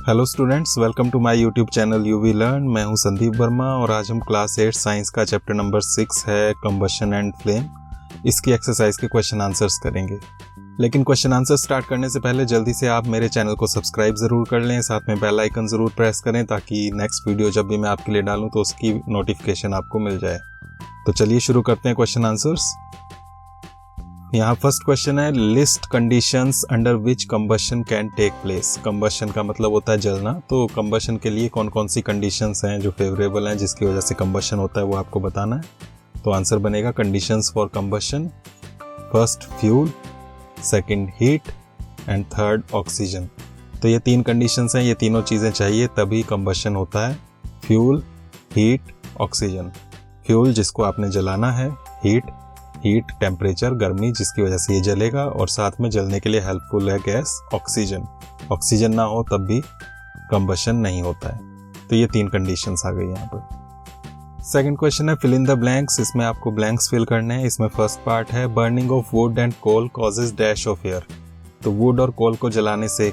Hello students, welcome to my YouTube channel UV learn. मैं हूं संदीप वर्मा और आज हम क्लास 8 साइंस का चैप्टर नंबर 6 है कंबशन एंड फ्लेम। इसकी एक्सरसाइज के क्वेश्चन आंसर्स करेंगे। लेकिन क्वेश्चन आंसर स्टार्ट करने से पहले जल्दी से आप मेरे चैनल को सब्सक्राइब ज़रूर कर लें, साथ में बेल आइकन ज़रूर प्रेस करें ताकि नेक्स्ट वीडियो जब भी मैं आपके लिए डालूँ तो उसकी नोटिफिकेशन आपको मिल जाए। तो चलिए शुरू करते हैं क्वेश्चन आंसर्स। यहाँ फर्स्ट क्वेश्चन है, list conditions under which combustion can take place. Combustion का मतलब होता है जलना, तो कंबशन के लिए कौन कौन सी कंडीशंस हैं जो फेवरेबल हैं जिसकी वजह से कंबशन होता है वो आपको बताना है। तो आंसर बनेगा conditions for combustion, first fuel, second heat and third oxygen. तो ये तीन कंडीशंस हैं, ये तीनों चीज़ें चाहिए तभी कंबशन होता है। Fuel, heat, oxygen. फ्यूल जिसको आपने जलाना है, हीट टेम्परेचर गर्मी जिसकी वजह से ये जलेगा, और साथ में जलने के लिए हेल्पफुल है गैस ऑक्सीजन। ऑक्सीजन ना हो तब भी कंबशन नहीं होता है। तो ये तीन कंडीशंस आ गई यहाँ पर। सेकंड क्वेश्चन है, फिल इन द ब्लैंक्स। इसमें आपको ब्लैंक्स फिल करने हैं। इसमें फर्स्ट पार्ट है, burning of wood and coal causes dash of air. तो वुड और कोल को जलाने से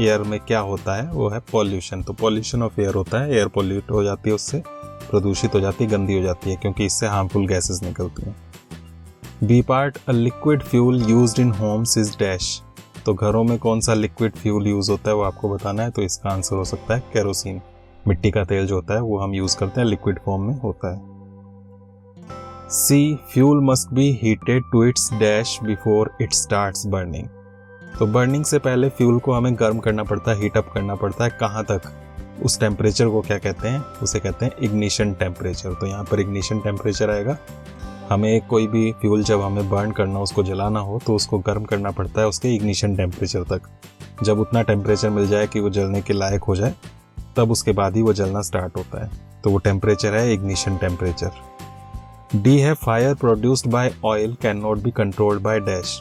एयर में क्या होता है, वो है पॉल्यूशन। तो पॉल्यूशन ऑफ एयर होता है, एयर पॉल्यूट हो जाती है, उससे प्रदूषित हो जाती है, गंदी हो जाती है, क्योंकि इससे हार्मफुल गैसेज निकलती हैं। B part, a liquid fuel used in homes is dash. तो घरों में कौन सा लिक्विड फ्यूल यूज होता है वो आपको बताना है। तो इसका आंसर हो सकता है केरोसिन। मिट्टी का तेल जो होता है वो हम यूज करते हैं, लिक्विड फॉर्म में होता है। C, fuel must be heated to its dash before it starts burning. तो बर्निंग से पहले फ्यूल को हमें गर्म करना पड़ता है, हीटअप करना पड़ता है। कहाँ तक? उस टेम्परेचर को क्या कहते हैं? उसे कहते हैं इग्निशन टेम्परेचर। तो यहाँ पर इग्निशन टेम्परेचर आएगा। हमें कोई भी फ्यूल जब हमें बर्न करना, उसको जलाना हो, तो उसको गर्म करना पड़ता है उसके इग्निशन टेम्परेचर तक। जब उतना टेम्परेचर मिल जाए कि वो जलने के लायक हो जाए, तब उसके बाद ही वो जलना स्टार्ट होता है। तो वो टेम्परेचर है इग्निशन टेम्परेचर। डी है, fire produced by oil can not be controlled by dash.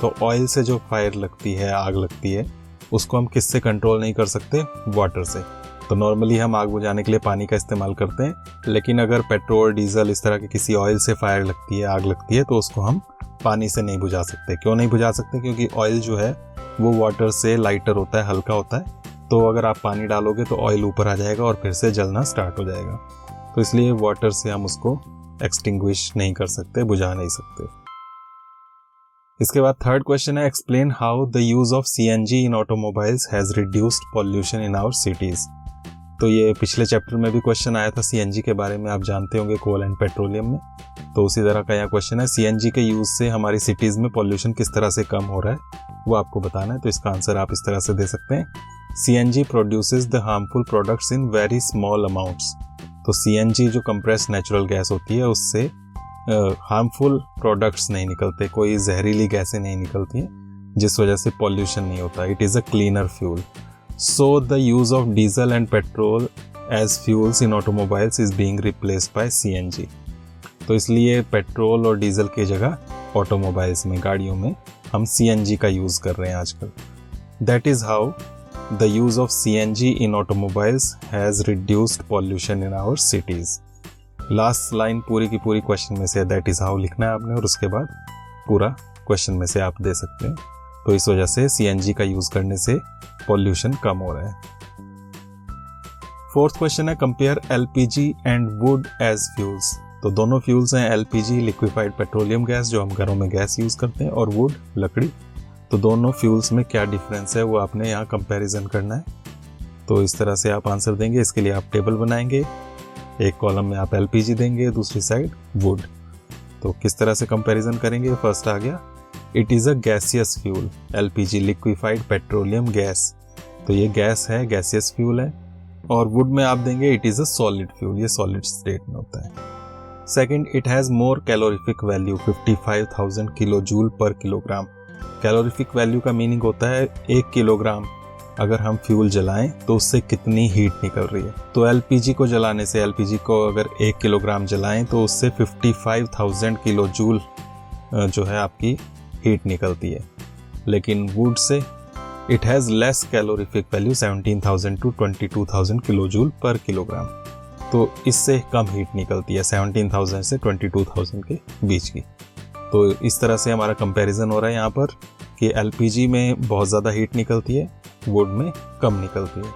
तो ऑयल से जो फायर लगती है, आग लगती है, उसको हम किससे कंट्रोल नहीं कर सकते? वाटर से। तो नॉर्मली हम आग बुझाने के लिए पानी का इस्तेमाल करते हैं, लेकिन अगर पेट्रोल, डीजल, इस तरह के किसी ऑयल से फायर लगती है, आग लगती है, तो उसको हम पानी से नहीं बुझा सकते। क्यों नहीं बुझा सकते? क्योंकि ऑयल जो है वो वाटर से लाइटर होता है, हल्का होता है। तो अगर आप पानी डालोगे तो ऑयल ऊपर आ जाएगा और फिर से जलना स्टार्ट हो जाएगा। तो इसलिए वाटर से हम उसको एक्सटिंग्विश नहीं कर सकते, बुझा नहीं सकते। इसके बाद थर्ड क्वेश्चन है, explain how the use of CNG in automobiles has reduced pollution in our cities. तो ये पिछले चैप्टर में भी क्वेश्चन आया था सीएनजी के बारे में, आप जानते होंगे, कोल एंड पेट्रोलियम में। तो उसी तरह का यहाँ क्वेश्चन है, सीएनजी के यूज से हमारी सिटीज में पॉल्यूशन किस तरह से कम हो रहा है वो आपको बताना है। तो इसका आंसर आप इस तरह से दे सकते हैं, CNG produces the harmful products in very small amounts. तो सीएनजी जो कंप्रेस्ड नेचुरल गैस होती है, उससे हार्मफुल प्रोडक्ट्स नहीं निकलते, कोई जहरीली गैसें नहीं निकलती हैं, जिस वजह से पॉल्यूशन नहीं होता। It is a cleaner fuel. So the use of diesel and petrol as fuels in automobiles is being replaced by CNG. तो इसलिए पेट्रोल और डीजल की जगह ऑटोमोबाइल्स में, गाड़ियों में हम CNG का यूज़ कर रहे हैं आजकल। That is how the use of CNG in automobiles has reduced pollution in our cities. Last line पूरी की पूरी क्वेश्चन में से that is how लिखना है आपने, और उसके बाद पूरा क्वेश्चन में से आप दे सकते हैं। तो इस वजह से सीएनजी का यूज करने से पॉल्यूशन कम हो रहा है। फोर्थ क्वेश्चन है, compare LPG and wood as fuels. तो दोनों फ्यूल्स हैं, एलपीजी लिक्विफाइड पेट्रोलियम गैस जो हम घरों में गैस यूज करते हैं, और वुड लकड़ी। तो दोनों फ्यूल्स में क्या डिफरेंस है वो आपने यहाँ कंपैरिजन करना है। तो इस तरह से आप आंसर देंगे। इसके लिए आप टेबल बनाएंगे, एक कॉलम में आप एलपीजी देंगे, दूसरी साइड वुड। तो किस तरह से कंपैरिजन करेंगे? फर्स्ट आ गया, it is a gaseous fuel, LPG liquefied petroleum gas. तो ये गैस है, गैसियस फ्यूल है। और वुड में आप देंगे it is a solid fuel, ये सॉलिड स्टेट में होता है। Second, it has more calorific value 55,000 kilo joule per kilogram. Calorific value का मीनिंग होता है 1 किलोग्राम अगर हम फ्यूल जलाएं तो उससे कितनी हीट निकल रही है। तो एलपीजी को जलाने से, एलपीजी को अगर 1 किलोग्राम जलाएं तो उससे 55,000 किलो जूल जो है आपकी हीट निकलती है। लेकिन वुड से it has less calorific value 17,000 to 22,000 kilo joule per kilogram. तो इससे कम हीट निकलती है, 17,000 से 22,000 के बीच की। तो इस तरह से हमारा कंपैरिजन हो रहा है यहाँ पर कि एलपीजी में बहुत ज़्यादा हीट निकलती है, वुड में कम निकलती है।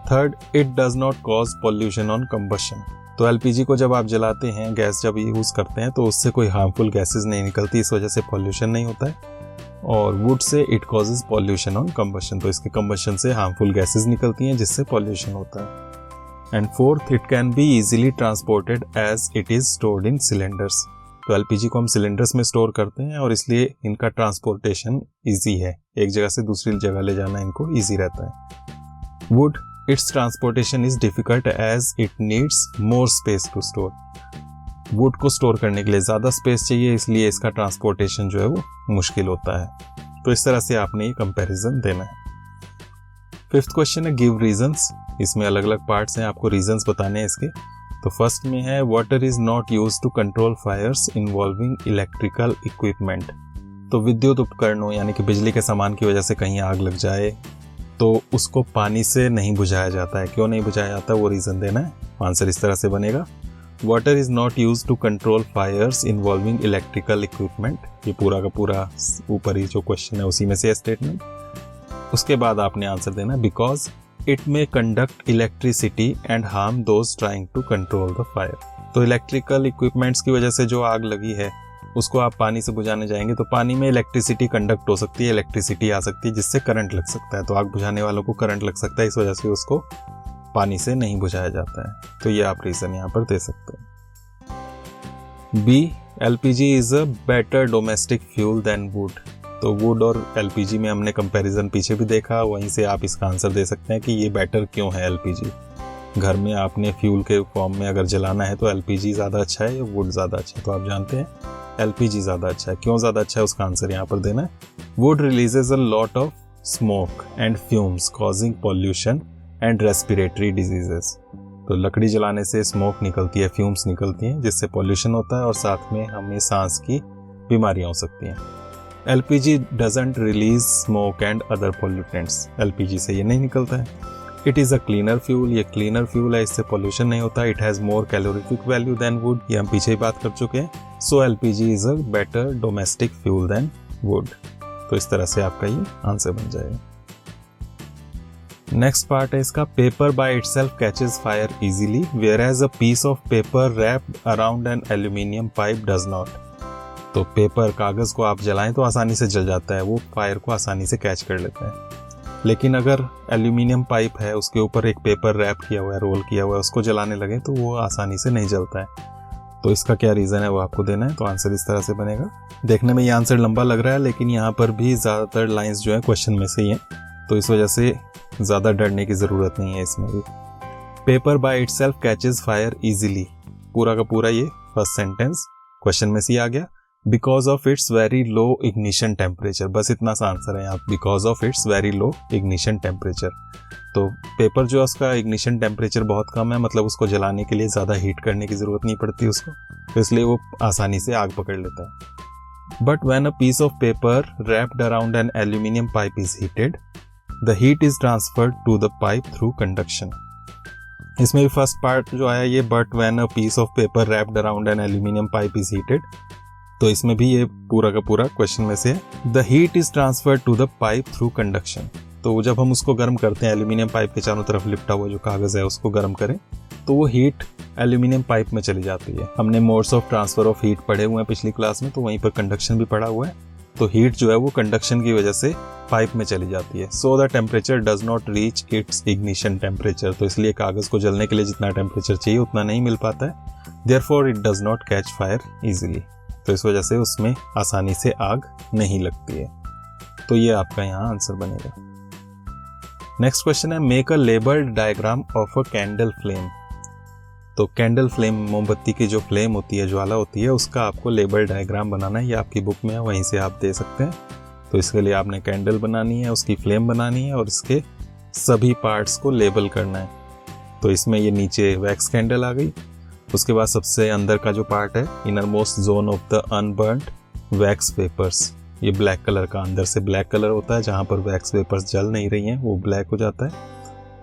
Third, it does not cause pollution on combustion. तो एलपीजी को जब आप जलाते हैं, गैस जब यूज़ करते हैं, तो उससे कोई हार्मफुल गैसेस नहीं निकलती, इस वजह से पॉल्यूशन नहीं होता है। और वुड से it causes pollution on combustion, तो इसके कंबशन से हार्मफुल गैसेस निकलती हैं जिससे पॉल्यूशन होता है। And fourth, it can be easily transported as it is stored in cylinders. तो एलपीजी को हम सिलेंडर्स में स्टोर करते हैं और इसलिए इनका ट्रांसपोर्टेशन ईजी है, एक जगह से दूसरी जगह ले जाना इनको ईजी रहता है। Wood, its transportation is difficult as it needs more space to store. Wood को स्टोर करने के लिए ज़्यादा स्पेस चाहिए, इसलिए इसका ट्रांसपोर्टेशन जो है वो मुश्किल होता है। तो इस तरह से आपने ये कंपैरिजन देना है। फिफ्थ क्वेश्चन है गिव रीजंस। इसमें अलग अलग पार्ट्स हैं, आपको रीजंस बताने हैं इसके। तो फर्स्ट में है water is not used to control fires involving electrical equipment. तो विद्युत उपकरणों यानी कि बिजली के सामान की वजह से कहीं आग लग जाए तो उसको पानी से नहीं बुझाया जाता है। क्यों नहीं बुझाया जाता, वो रीज़न देना है। आंसर इस तरह से बनेगा, water is not use to control fires involving electrical equipment. ये पूरा का पूरा ऊपर ही जो क्वेश्चन है उसी में से स्टेटमेंट। उसके बाद आपने आंसर देना because it may conduct electricity and harm those trying to control the fire. तो इलेक्ट्रिकल इक्विपमेंट्स की वजह से जो आग लगी है उसको आप पानी से बुझाने जाएंगे तो पानी में इलेक्ट्रिसिटी कंडक्ट हो सकती है, इलेक्ट्रिसिटी आ सकती है जिससे करंट लग सकता है। तो आग बुझाने वालों को करंट लग सकता है, इस वजह से उसको पानी से नहीं बुझाया जाता है। तो ये आप रीजन यहाँ पर दे सकते हैं। B, LPG is a better domestic fuel than wood. तो वुड और एलपीजी में हमने कंपैरिजन पीछे भी देखा, वहीं से आप इसका आंसर दे सकते हैं कि ये बेटर क्यों है एलपीजी। घर में आपने फ्यूल के फॉर्म में अगर जलाना है तो एलपीजी ज़्यादा अच्छा है या वुड ज़्यादा अच्छा है। तो आप जानते हैं एलपीजी ज़्यादा अच्छा है। क्यों ज़्यादा अच्छा है उसका आंसर यहाँ पर देना है। Would releases a lot of smoke and fumes causing pollution and respiratory diseases. तो लकड़ी जलाने से स्मोक निकलती है, फ्यूम्स निकलती हैं जिससे पॉल्यूशन होता है और साथ में हमें सांस की बीमारियां हो सकती हैं। LPG doesn't release smoke and other pollutants. LPG से ये नहीं निकलता है। It is a cleaner fuel, ये क्लीनर फ्यूल है, इससे पॉल्यूशन नहीं होता। It has more calorific value than wood, ये हम पीछे ही बात कर चुके हैं। So LPG is a better domestic fuel than wood. तो इस तरह से आपका ये आंसर बन जाएगा। नेक्स्ट पार्ट है इसका, paper by itself catches fire easily whereas a piece of paper wrapped around an aluminium pipe does not. तो पेपर, कागज को आप जलाएं तो आसानी से जल जाता है, वो फायर को आसानी से कैच कर लेता है। लेकिन अगर एल्यूमिनियम पाइप है, उसके ऊपर एक पेपर रैप किया हुआ है, रोल किया हुआ है, उसको जलाने लगे तो वो आसानी से नहीं जलता है। तो इसका क्या रीज़न है वो आपको देना है। तो आंसर इस तरह से बनेगा। देखने में ये आंसर लंबा लग रहा है लेकिन यहाँ पर भी ज़्यादातर लाइंस जो है क्वेश्चन में से ही हैं, तो इस वजह से ज़्यादा डरने की ज़रूरत नहीं है इसमें भी। Paper by itself catches fire easily, पूरा का पूरा ये फर्स्ट सेंटेंस क्वेश्चन में से ही आ गया। Because of its very low ignition temperature, बस इतना सा आंसर है यहाँ, because of its very low ignition temperature. तो पेपर जो है उसका इग्निशन टेम्परेचर बहुत कम है, मतलब उसको जलाने के लिए ज़्यादा हीट करने की ज़रूरत नहीं पड़ती उसको, तो इसलिए वो आसानी से आग पकड़ लेता है। But when a piece of paper wrapped around an aluminium pipe is heated, the heat is transferred to the pipe through conduction. इसमें भी फर्स्ट पार्ट जो आया ये, but when a piece of paper wrapped around an aluminium pipe is heated, तो इसमें भी ये पूरा का पूरा क्वेश्चन में से है। The heat is transferred to the pipe through conduction. तो जब हम उसको गर्म करते हैं, एल्यूमिनियम पाइप के चारों तरफ लिपटा हुआ जो कागज है उसको गर्म करें, तो वो हीट एल्यूमिनियम पाइप में चली जाती है। हमने modes of transfer of heat पढ़े हुए हैं पिछली क्लास में, तो वहीं पर कंडक्शन भी पढ़ा हुआ है। तो हीट जो है वो कंडक्शन की वजह से पाइप में चली जाती है। So the temperature does not reach its ignition temperature. तो इसलिए कागज को जलने के लिए जितना टेम्परेचर चाहिए उतना नहीं मिल पाता है। Therefore it does not catch fire easily. तो इस वजह से उसमें आसानी से आग नहीं लगती है। तो ये आपका यहाँ आंसर बनेगा। नेक्स्ट क्वेश्चन है, make a labelled diagram of a candle flame. तो कैंडल फ्लेम, मोमबत्ती की जो फ्लेम होती है, ज्वाला होती है, उसका आपको लेबल डायग्राम बनाना है। ये आपकी बुक में है, वहीं से आप दे सकते हैं। तो इसके लिए आपने कैंडल बनानी है, उसकी फ्लेम बनानी है और इसके सभी पार्ट्स को लेबल करना है। तो इसमें ये नीचे वैक्स कैंडल आ गई, उसके बाद सबसे अंदर का जो पार्ट है, inner most zone of the unburned wax papers, ये ब्लैक कलर का, अंदर से ब्लैक कलर होता है, जहाँ पर वैक्स पेपर्स जल नहीं रही हैं वो ब्लैक हो जाता है।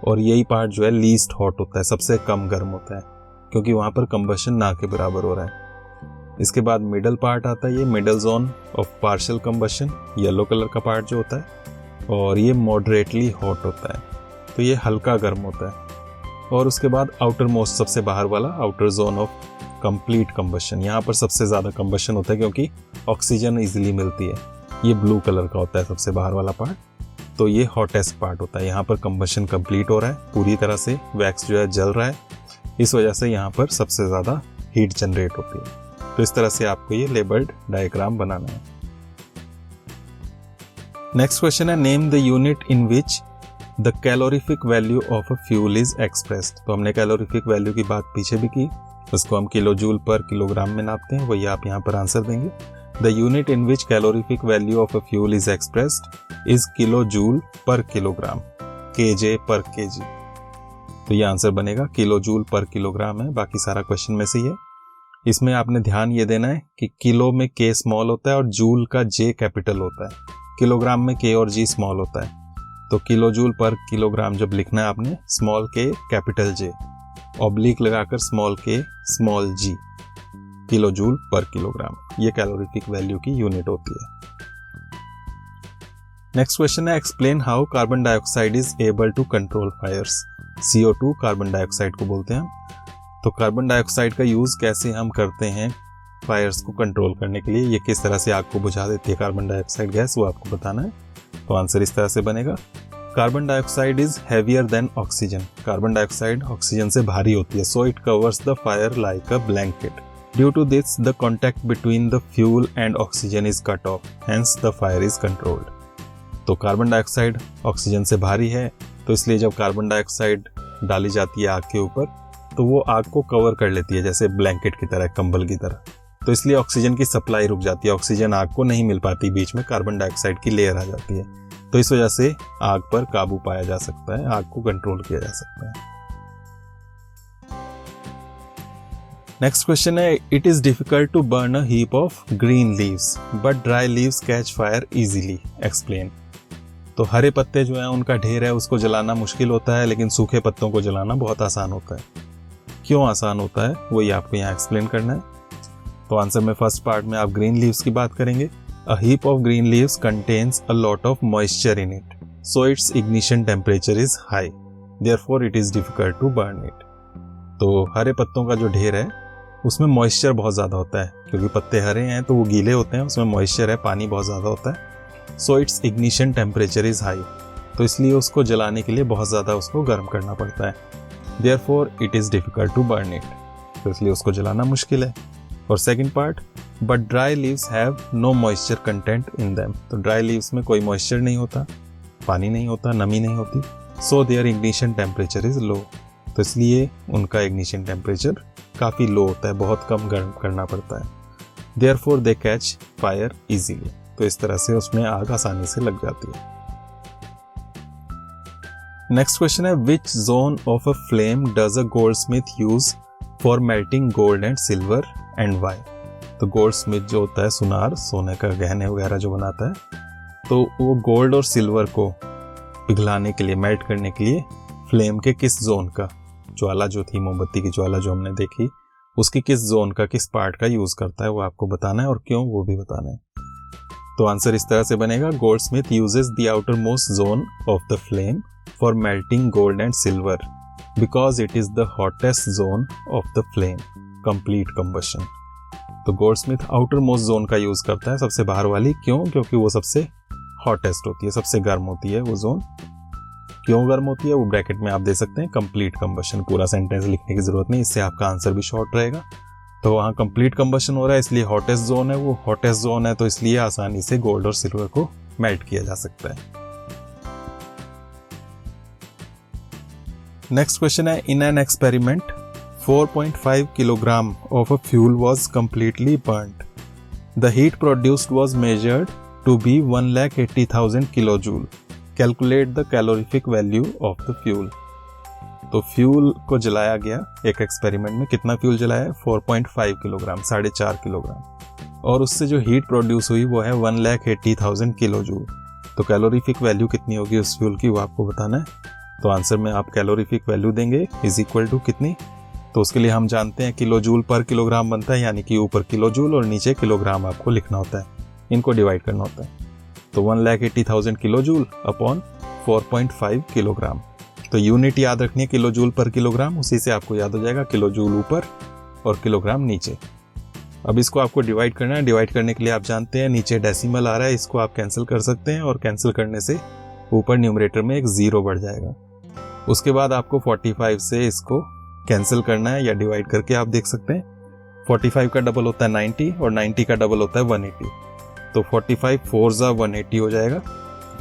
और यही पार्ट जो है लीस्ट हॉट होता है, सबसे कम गर्म होता है, क्योंकि वहाँ पर कंबशन ना के बराबर हो रहा है। इसके बाद मिडल पार्ट आता है, ये middle zone of partial combustion, yellow colour का पार्ट जो होता है, और ये मॉडरेटली हॉट होता है, तो ये हल्का गर्म होता है। और उसके बाद आउटर मोस्ट सबसे बाहर वाला outer zone of complete combustion, यहाँ पर सबसे ज़्यादा कंबशन होता है क्योंकि ऑक्सीजन इजीली मिलती है। ये ब्लू कलर का होता है सबसे बाहर वाला पार्ट, तो ये हॉटेस्ट पार्ट होता है। यहाँ पर कंबशन कंप्लीट हो रहा है पूरी तरह से, वैक्स जो है जल रहा है, इस वजह से यहाँ पर सबसे ज़्यादा हीट जनरेट होती है। तो इस तरह से आपको ये लेबल्ड डायग्राम बनाना है। नेक्स्ट क्वेश्चन है name the unit in which the calorific value of a fuel is expressed. तो हमने कैलोरीफिक वैल्यू की बात पीछे भी की, उसको हम किलो जूल पर किलोग्राम में नापते हैं, वही आप यहाँ पर आंसर देंगे। The unit in which calorific value of a fuel is expressed is kilo joule per kilogram, KJ per KG. तो ये आंसर बनेगा किलो जूल पर किलोग्राम है, बाकी सारा क्वेश्चन में से ही है। इसमें आपने ध्यान ये देना है कि किलो में के स्मॉल होता है और जूल का जे कैपिटल होता है, किलोग्राम में के और जी स्मॉल होता है। तो किलो जूल पर किलोग्राम जब लिखना है आपने, small k capital J, oblique लगाकर small k small g, kilo joule per kilogram, ये कैलोरीफिक वैल्यू की यूनिट होती है। नेक्स्ट क्वेश्चन है explain how carbon dioxide is able to control fires. CO2 carbon dioxide को बोलते हैं हम। तो कार्बन डाइऑक्साइड का यूज कैसे हम करते हैं फायर्स को कंट्रोल करने के लिए, ये किस तरह से आग को बुझा देती है कार्बन डाइऑक्साइड गैस, वो आपको बताना है। तो आंसर इस तरह से बनेगा, carbon dioxide is heavier than oxygen. Carbon dioxide oxygen से भारी होती है, so it covers the fire like a blanket. Due to this the contact between the fuel and oxygen is cut off, hence the fire is controlled. तो carbon dioxide oxygen से भारी है, तो इसलिए जब कार्बन डाइऑक्साइड डाली जाती है आग के ऊपर तो वो आग को कवर कर लेती है जैसे ब्लैंकेट की तरह, कंबल की तरह। तो इसलिए ऑक्सीजन की सप्लाई रुक जाती है, ऑक्सीजन आग को नहीं मिल पाती, बीच में कार्बन डाइऑक्साइड की लेयर आ जाती है। तो इस वजह से आग पर काबू पाया जा सकता है, आग को कंट्रोल किया जा सकता है। नेक्स्ट क्वेश्चन है it is difficult to burn a heap of green leaves but dry leaves catch fire easily, explain. तो हरे पत्ते जो हैं उनका ढेर है, उसको जलाना मुश्किल होता है, लेकिन सूखे पत्तों को जलाना बहुत आसान होता है। क्यों आसान होता है वही आपको यहाँ एक्सप्लेन करना है। तो आंसर में फर्स्ट पार्ट में आप ग्रीन लीव्स की बात करेंगे। A heap of green leaves contains a lot of moisture in it, so its ignition temperature is high, therefore it is difficult to burn it. तो हरे पत्तों का जो ढेर है उसमें मॉइस्चर बहुत ज़्यादा होता है, क्योंकि पत्ते हरे हैं तो वो गीले होते हैं, उसमें मॉइस्चर है, पानी बहुत ज़्यादा होता है। सो its ignition temperature is high, तो इसलिए उसको जलाने के लिए बहुत ज़्यादा उसको गर्म करना पड़ता है। Therefore it is difficult to burn it, तो इसलिए उसको जलाना मुश्किल है। और second part, but dry leaves have no moisture content in them. तो ड्राई लीव्स में कोई मॉइस्चर नहीं होता, पानी नहीं होता, नमी नहीं होती। So their ignition temperature is low, तो इसलिए उनका इग्निशन टेम्परेचर काफ़ी लो होता है, बहुत कम गर्म करना पड़ता है। Therefore they catch fire easily, तो इस तरह से उसमें आग आसानी से लग जाती है। नेक्स्ट क्वेश्चन है which zone of a flame does a goldsmith use for melting gold and silver and why. तो गोल्डस्मिथ जो होता है सुनार, सोने का गहने वगैरह जो बनाता है, तो वो गोल्ड और सिल्वर को पिघलाने के लिए, मेल्ट करने के लिए फ्लेम के किस जोन का, ज्वाला जो थी, मोमबत्ती की ज्वाला जो हमने देखी, उसकी किस जोन का, किस पार्ट का यूज करता है, वो आपको बताना है और क्यों वो भी बताना है। तो आंसर इस तरह से बनेगा, Goldsmith uses the outer most zone of the flame for melting gold and silver because it is the hottest zone of the flame, complete combustion. तो गोल्डस्मिथ आउटर मोस्ट जोन का यूज करता है, सबसे बाहर वाली। क्यों? क्योंकि वो सबसे हॉटेस्ट होती है, सबसे गर्म होती है वो जोन। क्यों गर्म होती है वो ब्रैकेट में आप दे सकते हैं, कंप्लीट कंबशन। पूरा सेंटेंस लिखने की जरूरत नहीं, इससे आपका आंसर भी शॉर्ट रहेगा। तो वहाँ कंप्लीट कंबशन हो रहा है, इसलिए हॉटेस्ट जोन है, वो हॉटेस्ट जोन है, तो इसलिए आसानी से गोल्ड और सिल्वर को मेल्ट किया जा सकता है। नेक्स्ट क्वेश्चन है in an experiment 4.5 kilogram of a fuel was completely burned, the heat produced was measured to be 1,80,000 kilo joule, calculate the calorific value of the fuel. तो fuel को जलाया गया एक एक्सपेरिमेंट में, कितना फ्यूल जलाया है? 4.5 किलोग्राम, 4.5 किलोग्राम, और उससे जो हीट प्रोड्यूस हुई वो है 1,80,000 किलो जूल। तो कैलोरीफिक वैल्यू कितनी होगी उस फ्यूल की, वो आपको बताना है। तो आंसर में आप कैलोरीफिक वैल्यू देंगे इज इक्वल टू कितनी, तो उसके लिए हम जानते हैं किलो जूल पर किलोग्राम बनता है, यानी कि ऊपर किलो जूल और नीचे किलोग्राम आपको लिखना होता है, इनको डिवाइड करना होता है। तो 1,80,000 किलो जूल अपॉन 4.5 किलोग्राम, तो यूनिट याद रखनी है किलो जूल पर किलोग्राम, उसी से आपको याद हो जाएगा किलो जूल ऊपर और किलोग्राम नीचे। अब इसको आपको डिवाइड करना है। डिवाइड करने के लिए आप जानते हैं नीचे डेसिमल आ रहा है, इसको आप कैंसिल कर सकते हैं और कैंसिल करने से ऊपर न्यूमरेटर में एक 0 बढ़ जाएगा। उसके बाद आपको 45 से इसको कैंसिल करना है या डिवाइड करके आप देख सकते हैं। 45 का डबल होता है 90 और 90 का डबल होता है 180, तो 45 4 जा 180 हो जाएगा।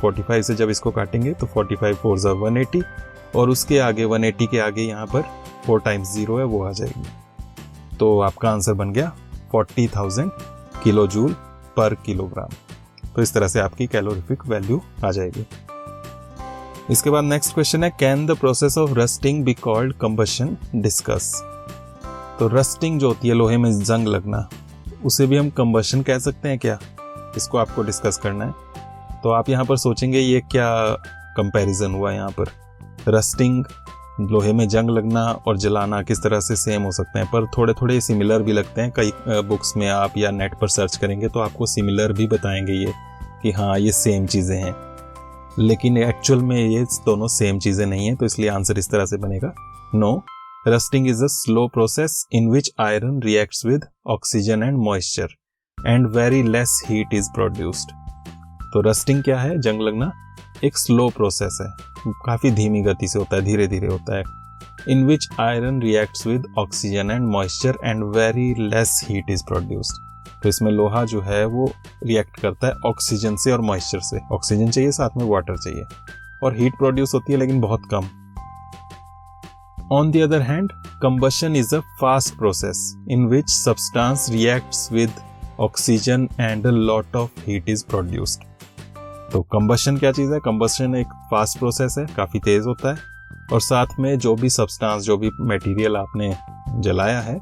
45 से जब इसको काटेंगे तो 45 4 जा 180 और उसके आगे 180 के आगे यहाँ पर 4 टाइम्स 0 है, वो आ जाएगी। तो आपका आंसर बन गया 40,000 किलो जूल पर किलोग्राम। तो इस तरह से आपकी कैलोरीफिक वैल्यू आ जाएगी। इसके बाद नेक्स्ट क्वेश्चन है, can the process of rusting be called combustion, discuss. तो रस्टिंग जो होती है, लोहे में जंग लगना, उसे भी हम कंबशन कह सकते हैं क्या? इसको आपको डिस्कस करना है। तो आप यहाँ पर सोचेंगे ये क्या कंपैरिजन हुआ यहाँ पर, रस्टिंग लोहे में जंग लगना और जलाना किस तरह से सेम हो सकते हैं, पर थोड़े थोड़े सिमिलर भी लगते हैं। कई बुक्स में आप या नेट पर सर्च करेंगे तो आपको सिमिलर भी बताएंगे ये कि हाँ ये सेम चीज़ें हैं, लेकिन एक्चुअल में ये दोनों सेम चीज़ें नहीं हैं। तो इसलिए आंसर इस तरह से बनेगा, no, rusting is a slow process in which iron reacts with oxygen and moisture and very less heat is produced. तो रस्टिंग क्या है? जंग लगना एक स्लो प्रोसेस है, काफ़ी धीमी गति से होता है, धीरे धीरे होता है। In which iron reacts with oxygen and moisture and very less heat is produced. तो इसमें लोहा जो है वो रिएक्ट करता है ऑक्सीजन से और मॉइस्चर से। ऑक्सीजन चाहिए, साथ में वाटर चाहिए, और हीट प्रोड्यूस होती है लेकिन बहुत कम। On the other hand, combustion is a fast process in which substance reacts with oxygen and a lot of heat is produced. तो कंबशन क्या चीज़ है? कंबशन एक फास्ट प्रोसेस है, काफ़ी तेज़ होता है, और साथ में जो भी सब्सटेंस, जो भी मटेरियल आपने जलाया है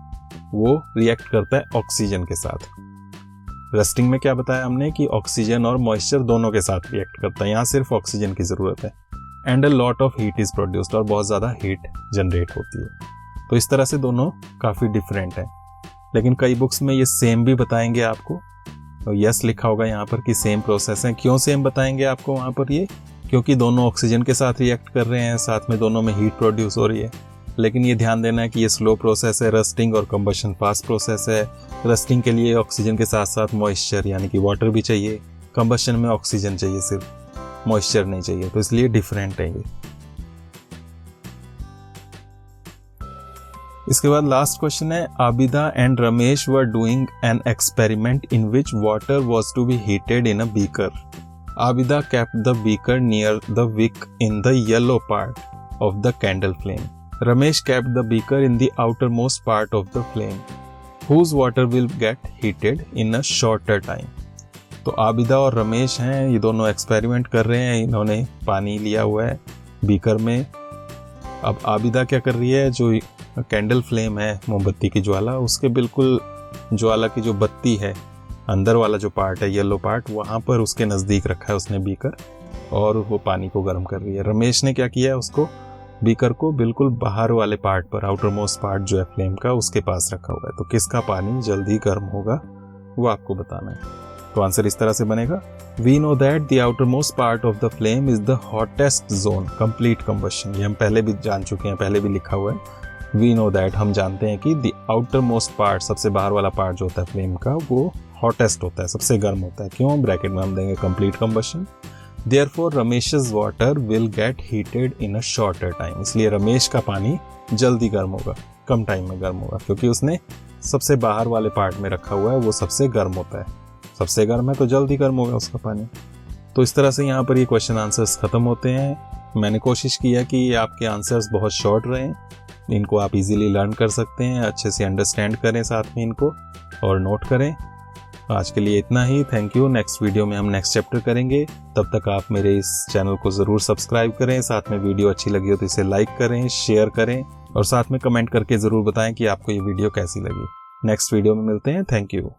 वो रिएक्ट करता है ऑक्सीजन के साथ। रस्टिंग में क्या बताया हमने कि ऑक्सीजन और मॉइस्चर दोनों के साथ रिएक्ट करता है, यहाँ सिर्फ ऑक्सीजन की ज़रूरत है। And a lot of heat is produced, और बहुत ज़्यादा हीट जनरेट होती है। तो इस तरह से दोनों काफ़ी डिफरेंट हैं, लेकिन कई बुक्स में ये सेम भी बताएंगे आपको। तो यस लिखा होगा यहाँ पर कि सेम प्रोसेस है। क्यों सेम बताएंगे आपको वहाँ पर ये? क्योंकि दोनों ऑक्सीजन के साथ रिएक्ट कर रहे हैं, साथ में दोनों में हीट प्रोड्यूस हो रही है। लेकिन ये ध्यान देना है कि ये स्लो प्रोसेस है रस्टिंग, और कंबशन फास्ट प्रोसेस है। रस्टिंग के लिए ऑक्सीजन के साथ साथ मॉइस्चर यानी कि वाटर भी चाहिए, कंबशन में ऑक्सीजन चाहिए सिर्फ, मॉइस्चर नहीं चाहिए। तो इसलिए डिफरेंट है ये। इसके बाद लास्ट क्वेश्चन है, Abida and Ramesh were doing an experiment in which water was to be heated in a beaker. Abida kept the beaker near the wick in the yellow part of the candle flame. Ramesh kept the beaker in the outermost part of the flame. Whose water will get heated in a shorter time? तो आबिदा और रमेश हैं, ये दोनों experiment कर रहे हैं। इन्होंने पानी लिया हुआ है बीकर में। अब आबिदा क्या कर रही है, जो कैंडल फ्लेम है, मोमबत्ती की ज्वाला, उसके बिल्कुल ज्वाला की जो बत्ती है, अंदर वाला जो पार्ट है, येलो पार्ट, वहाँ पर उसके नज़दीक रखा है उसने बीकर, और वो पानी को गर्म कर रही है। रमेश ने क्या किया है, उसको बीकर को बिल्कुल बाहर वाले पार्ट पर, आउटर मोस्ट पार्ट जो है फ्लेम का, उसके पास रखा हुआ है। तो किसका पानी जल्दी गर्म होगा वो आपको बताना है। तो आंसर इस तरह से बनेगा, we know that the outermost part of the flame is the hottest zone, complete combustion. ये हम पहले भी जान चुके हैं, पहले भी लिखा हुआ है। वी नो दैट, हम जानते हैं कि द आउटर मोस्ट पार्ट, सबसे बाहर वाला पार्ट जो होता है फ्लेम का, वो हॉटेस्ट होता है, सबसे गर्म होता है। क्यों? ब्रैकेट में हम देंगे complete combustion. Therefore Ramesh's water will get heated in a shorter time. इसलिए रमेश का पानी जल्दी गर्म होगा, कम टाइम में गर्म होगा, क्योंकि उसने सबसे बाहर वाले पार्ट में रखा हुआ है, वो सबसे गर्म होता है। सबसे गर्म है तो जल्दी गर्म होगा उसका पानी। तो इस तरह से यहाँ पर ये क्वेश्चन आंसर्स खत्म होते हैं। मैंने कोशिश की है कि आपके आंसर्स बहुत शॉर्ट रहें, इनको आप इजीली लर्न कर सकते हैं, अच्छे से अंडरस्टैंड करें साथ में इनको, और नोट करें। आज के लिए इतना ही, थैंक यू। नेक्स्ट वीडियो में हम नेक्स्ट चैप्टर करेंगे। तब तक आप मेरे इस चैनल को ज़रूर सब्सक्राइब करें, साथ में वीडियो अच्छी लगी हो तो इसे लाइक करें, शेयर करें, और साथ में कमेंट करके ज़रूर बताएं कि आपको ये वीडियो कैसी लगी। नेक्स्ट वीडियो में मिलते हैं, थैंक यू।